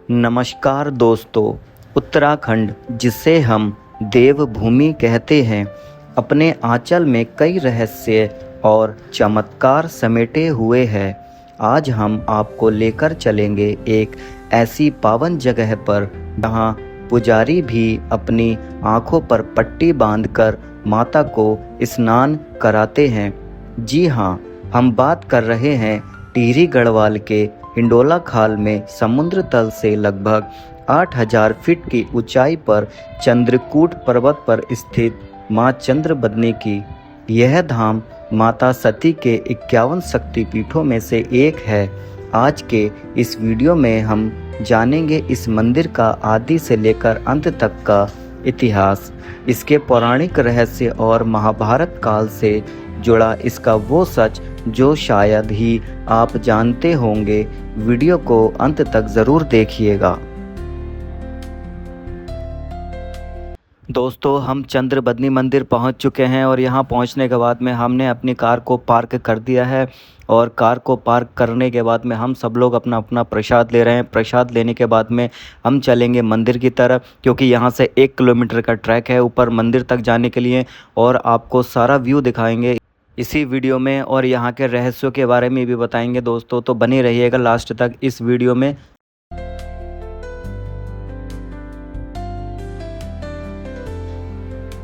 नमस्कार दोस्तों। उत्तराखंड, जिसे हम देवभूमि कहते हैं, अपने आंचल में कई रहस्य और चमत्कार समेटे हुए है। आज हम आपको लेकर चलेंगे एक ऐसी पावन जगह पर जहां पुजारी भी अपनी आंखों पर पट्टी बांधकर माता को स्नान कराते हैं। जी हाँ, हम बात कर रहे हैं टिहरी गढ़वाल के हिंडोला खाल में समुद्र तल से लगभग 8000 फीट की ऊंचाई पर चंद्रकूट पर्वत पर स्थित मां चंद्रबदनी की। यह धाम माता सती के 51 शक्तिपीठों में से एक है। आज के इस वीडियो में हम जानेंगे इस मंदिर का आदि से लेकर अंत तक का इतिहास, इसके पौराणिक रहस्य और महाभारत काल से जुड़ा इसका वो सच जो शायद ही आप जानते होंगे। वीडियो को अंत तक ज़रूर देखिएगा। दोस्तों, हम चंद्रबदनी मंदिर पहुंच चुके हैं और यहां पहुंचने के बाद में हमने अपनी कार को पार्क कर दिया है और कार को पार्क करने के बाद में हम सब लोग अपना अपना प्रसाद ले रहे हैं। प्रसाद लेने के बाद में हम चलेंगे मंदिर की तरफ, क्योंकि यहां से 1 किलोमीटर का ट्रैक है ऊपर मंदिर तक जाने के लिए और आपको सारा व्यू दिखाएंगे इसी वीडियो में और यहाँ के रहस्यों के बारे में भी बताएंगे दोस्तों। तो बने रहिएगा लास्ट तक इस वीडियो में।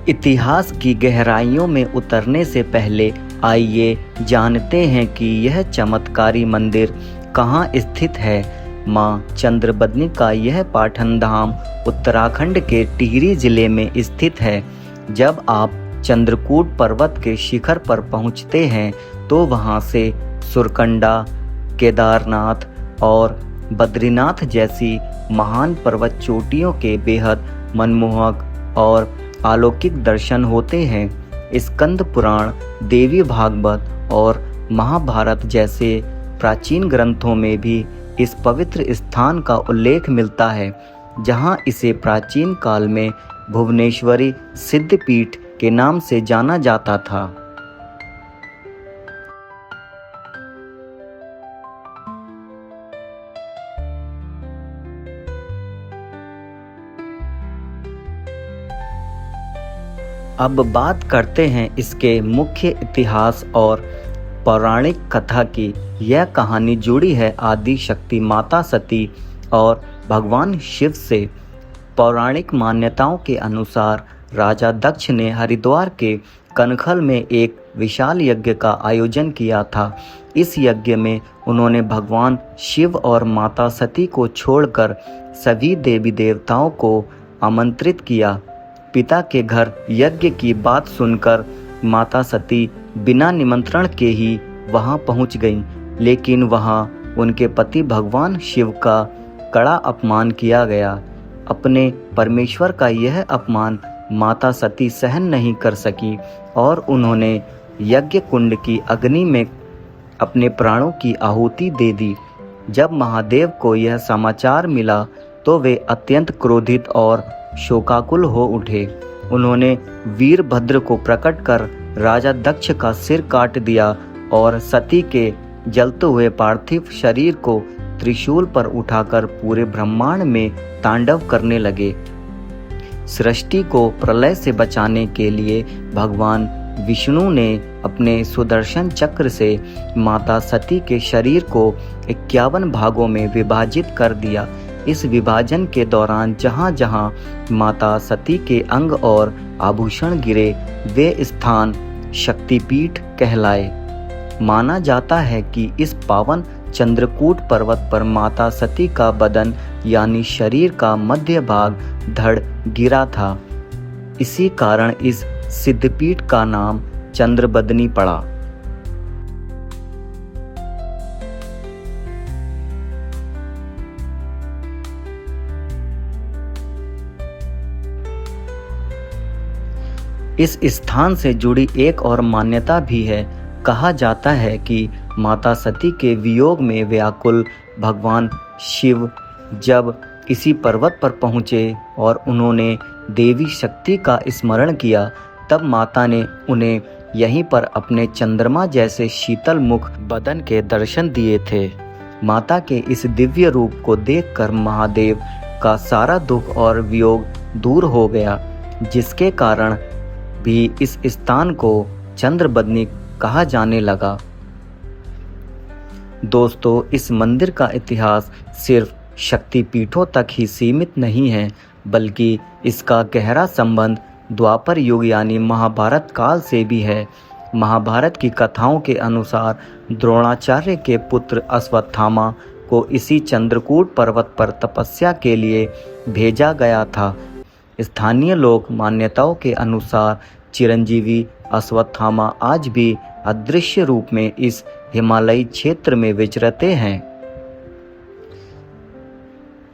इतिहास की गहराइयों में उतरने से पहले आइए जानते हैं कि यह चमत्कारी मंदिर कहाँ स्थित है। मां चंद्रबदनी का यह पाटन धाम उत्तराखंड के टिहरी जिले में स्थित है। जब आप चंद्रकूट पर्वत के शिखर पर पहुंचते हैं तो वहां से सुरकंडा, केदारनाथ और बद्रीनाथ जैसी महान पर्वत चोटियों के बेहद मनमोहक और अलौकिक दर्शन होते हैं। स्कंद पुराण, देवी भागवत और महाभारत जैसे प्राचीन ग्रंथों में भी इस पवित्र स्थान का उल्लेख मिलता है, जहां इसे प्राचीन काल में भुवनेश्वरी सिद्धपीठ के नाम से जाना जाता था। अब बात करते हैं इसके मुख्य इतिहास और पौराणिक कथा की। यह कहानी जुड़ी है आदि शक्ति माता सती और भगवान शिव से। पौराणिक मान्यताओं के अनुसार राजा दक्ष ने हरिद्वार के कनखल में एक विशाल यज्ञ का आयोजन किया था। इस यज्ञ में उन्होंने भगवान शिव और माता सती को छोड़कर सभी देवी देवताओं को आमंत्रित किया। पिता के घर यज्ञ की बात सुनकर माता सती बिना निमंत्रण के ही वहां पहुंच गईं, लेकिन वहां उनके पति भगवान शिव का कड़ा अपमान किया गया। अपने परमेश्वर का यह अपमान माता सती सहन नहीं कर सकी और उन्होंने यज्ञ कुंड की अग्नि में अपने प्राणों की आहुति दे दी। जब महादेव को यह समाचार मिला तो वे अत्यंत क्रोधित और शोकाकुल हो उठे। उन्होंने वीरभद्र को प्रकट कर राजा दक्ष का सिर काट दिया और सती के जलते हुए पार्थिव शरीर को त्रिशूल पर उठाकर पूरे ब्रह्मांड में तांडव करने लगे। सृष्टि को प्रलय से बचाने के लिए भगवान विष्णु ने अपने सुदर्शन चक्र से माता सती के शरीर को 51 भागों में विभाजित कर दिया। इस विभाजन के दौरान जहां जहां माता सती के अंग और आभूषण गिरे वे स्थान शक्तिपीठ कहलाए। माना जाता है कि इस पावन चंद्रकूट पर्वत पर माता सती का बदन यानी शरीर का मध्य भाग धड़ गिरा था। इसी कारण इस सिद्धपीठ का नाम चंद्रबदनी पड़ा। इस स्थान से जुड़ी एक और मान्यता भी है। कहा जाता है कि माता सती के वियोग में व्याकुल भगवान शिव जब किसी पर्वत पर पहुँचे और उन्होंने देवी शक्ति का स्मरण किया, तब माता ने उन्हें यहीं पर अपने चंद्रमा जैसे शीतल मुख बदन के दर्शन दिए थे। माता के इस दिव्य रूप को देखकर महादेव का सारा दुख और वियोग दूर हो गया, जिसके कारण भी इस स्थान को चंद्रबदनी कहा जाने लगा। दोस्तों, इस मंदिर का इतिहास सिर्फ शक्तिपीठों तक ही सीमित नहीं है, बल्कि इसका गहरा संबंध द्वापर युग यानी महाभारत काल से भी है। महाभारत की कथाओं के अनुसार द्रोणाचार्य के पुत्र अश्वत्थामा को इसी चंद्रकूट पर्वत पर तपस्या के लिए भेजा गया था। स्थानीय लोक मान्यताओं के अनुसार चिरंजीवी अश्वत्थामा आज भी अदृश्य रूप में इस हिमालयी क्षेत्र में विचरते हैं।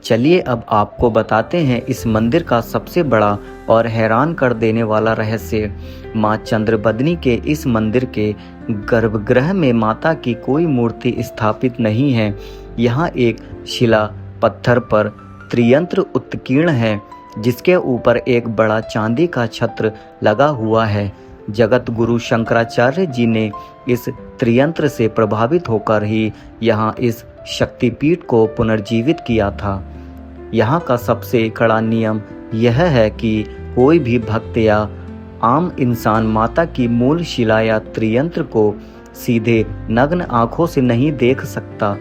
चलिए अब आपको बताते हैं इस मंदिर का सबसे बड़ा और हैरान कर देने वाला रहस्य। मां चंद्रबदनी के इस मंदिर के गर्भगृह में माता की कोई मूर्ति स्थापित नहीं है। यहाँ एक शिला पत्थर पर त्रियंत्र उत्कीर्ण है, जिसके ऊपर एक बड़ा चांदी का छत्र लगा हुआ है। जगत गुरु शंकराचार्य जी ने इस त्रियंत्र से प्रभावित होकर ही यहाँ इस शक्तिपीठ को पुनर्जीवित किया था। यहाँ का सबसे कड़ा नियम यह है कि कोई भी भक्त या आम इंसान माता की मूल शिला या त्रियंत्र को सीधे नग्न आंखों से नहीं देख सकता।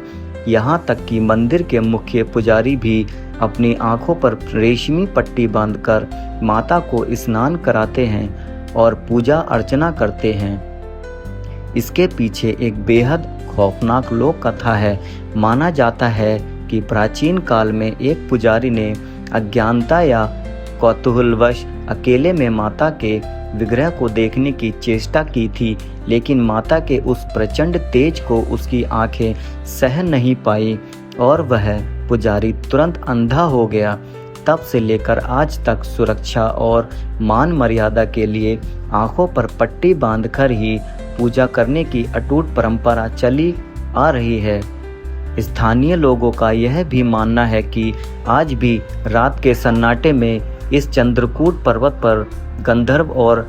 यहाँ तक कि मंदिर के मुख्य पुजारी भी अपनी आंखों पर रेशमी पट्टी बांधकर माता को स्नान कराते हैं और पूजा अर्चना करते हैं। इसके पीछे एक बेहद खौफनाक लोक कथा है। माना जाता है कि प्राचीन काल में एक पुजारी ने अज्ञानता या कौतूहलवश अकेले में माता के विग्रह को देखने की चेष्टा की थी, लेकिन माता के उस प्रचंड तेज को उसकी आंखें सहन नहीं पाई और वह पुजारी तुरंत अंधा हो गया। तब से लेकर आज तक सुरक्षा और मान मर्यादा के लिए आंखों पर पट्टी बांधकर ही पूजा करने की अटूट परंपरा चली आ रही है। स्थानीय लोगों का यह भी मानना है कि आज भी रात के सन्नाटे में इस चंद्रकूट पर्वत पर गंधर्व और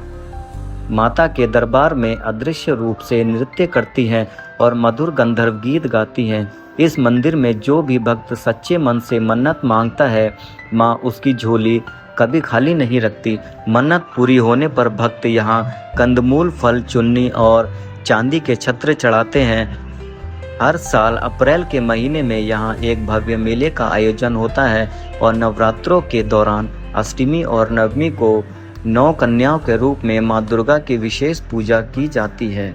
माता के दरबार में अदृश्य रूप से नृत्य करती हैं और मधुर गंधर्व गीत गाती हैं। इस मंदिर में जो भी भक्त सच्चे मन से मन्नत मांगता है, माँ उसकी झोली कभी खाली नहीं रखती। मन्नत पूरी होने पर भक्त यहाँ कंदमूल, फल, चुन्नी और चांदी के छत्र चढ़ाते हैं। हर साल अप्रैल के महीने में यहाँ एक भव्य मेले का आयोजन होता है और नवरात्रों के दौरान अष्टमी और नवमी को 9 कन्याओं के रूप में माँ दुर्गा की विशेष पूजा की जाती है।